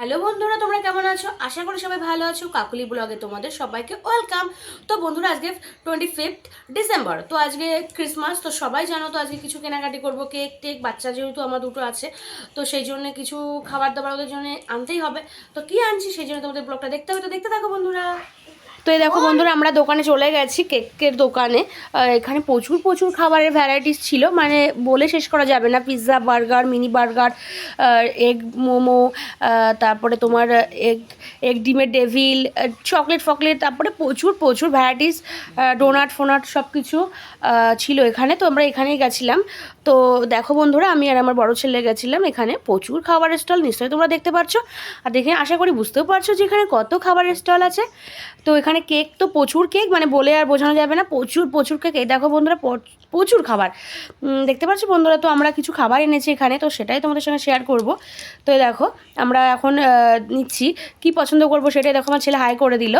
Hello বন্ধুরা, তোমরা কেমন আছো? আশা করি সবাই ভালো আছো। কাকুলি ব্লগে তোমাদের সবাইকে ওয়েলকাম। তো বন্ধুরা, আজকে 25 ডিসেম্বর, তো আজকে ক্রিসমাস, তো সবাই জানো তো আজকে কিছু কেনাকাটি করবো, কেক টেক, বাচ্চা যেহেতু আমার দুটো আছে, তো সেই জন্য কিছু খাবার দাবার ওদের জন্য আনতেই হবে। তো কি আনছি সেই জন্য তোমাদের ব্লগটা দেখতে হবে, তো দেখতে থাকো বন্ধুরা। তো এই দেখো বন্ধুরা, আমরা দোকানে চলে গেছি, কেকের দোকানে। এখানে প্রচুর প্রচুর খাবারের ভ্যারাইটিস ছিল, মানে বলে শেষ করা যাবে না। Pizza, burger, mini burger, egg momo, তারপরে তোমার এগ এগ ডিমের ডেভিল, চকলেট ফকলেট, তারপরে প্রচুর প্রচুর ভ্যারাইটিস, ডোনাট ফোনাট সব কিছু ছিল এখানে। তো আমরা এখানেই গেছিলাম। তো দেখো বন্ধুরা, আমি আর আমার বড় ছেলে গেছিলাম। এখানে প্রচুর খাবারের স্টল, নিশ্চয়ই তোমরা দেখতে পাচ্ছো, আর দেখে আশা করি বুঝতেও পারছো যে এখানে কত খাবারের স্টল আছে। তো এখানে কেক তো প্রচুর কেক, মানে বলে আর বোঝানো যাবে না, প্রচুর প্রচুর কেক। এই দেখো বন্ধুরা, প্রচুর খাবার দেখতে পাচ্ছ বন্ধুরা। তো আমরা কিছু খাবার এনেছি এখানে, তো সেটাই তোমাদের সঙ্গে শেয়ার করব। তো এই দেখো, আমরা এখন নিচ্ছি কি পছন্দ করব সেটাই। দেখো আমার ছেলে হাই করে দিল।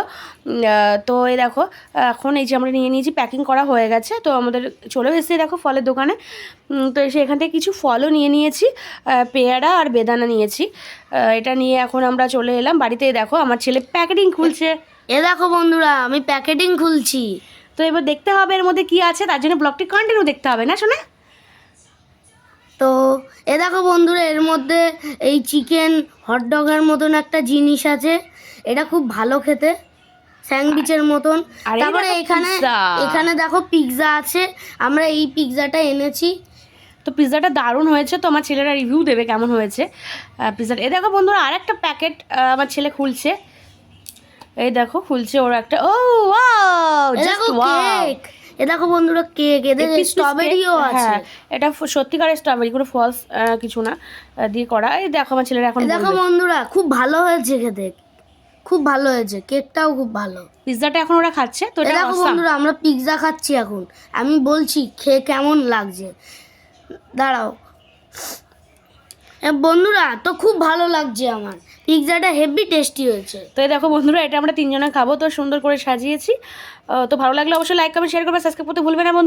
তো এই দেখো, এখন এই যে আমরা নিয়ে নিয়েছি, প্যাকিং করা হয়ে গেছে। তো আমাদের চলেও এসেছে দেখো ফলের দোকানে। তো এসে এখান থেকে কিছু ফলও নিয়ে নিয়েছি, পেয়ারা আর বেদানা নিয়েছি। এটা নিয়ে এখন আমরা চলে এলাম বাড়িতে। দেখো আমার ছেলে প্যাকেটিং খুলছে। দেখো বন্ধুরা, আমি প্যাকেটিং খুলছি। তো এবার দেখতে হবে এর মধ্যে কি আছে, তার জন্য ব্লগটি কন্টিনিউ দেখতে হবে, না শোনা? তো দেখো বন্ধুরা, এর মধ্যে এই চিকেন হটডগের মতন একটা জিনিস আছে। এটা খুব ভালো খেতে, স্যান্ডউইচের মতন। তারপরে এখানে দেখো পিৎজা আছে। আমরা এই পিৎজাটা এনেছি। তো পিৎজাটা দারুণ হয়েছে, তো আমার ছেলেরা রিভিউ দেবে কেমন হয়েছে পিৎজাটা। এই দেখো বন্ধুরা, আর একটা প্যাকেট আমার ছেলে খুলছে। এই দেখো খুলছে ওর একটা, ও ওয়াও, জাস্ট ওয়াও। দেখো বন্ধুরা, কেক, এদের স্ট্রবেরিও আছে। এটা সত্যিকারের স্ট্রবেরি, কোনো ফলস কিছু না দিয়ে করা। এই দেখো আমার ছেলেরা এখন দেখো বন্ধুরা, খুব ভালো হয়েছে খেতে, খুব ভালো হয়েছে, কেকটাও খুব ভালো। পিৎজাটা এখন ওরা খাচ্ছে। তো এটা দেখো বন্ধুরা, আমরা পিৎজা খাচ্ছি এখন। আমি বলছি খেয়ে কেমন লাগছে, দাঁড়াও। বন্ধুরা, তো খুব ভালো লাগছে আমার, পিৎজাটা হেভি টেস্টি হয়েছে। তো এই দেখো বন্ধুরা, এটা আমরা তিনজনে খাবো, তো সুন্দর করে সাজিয়েছি। তো ভালো লাগলে অবশ্যই লাইক কমেন্ট শেয়ার করবে, সাবস্ক্রাইব করতে ভুলবে না বন্ধু।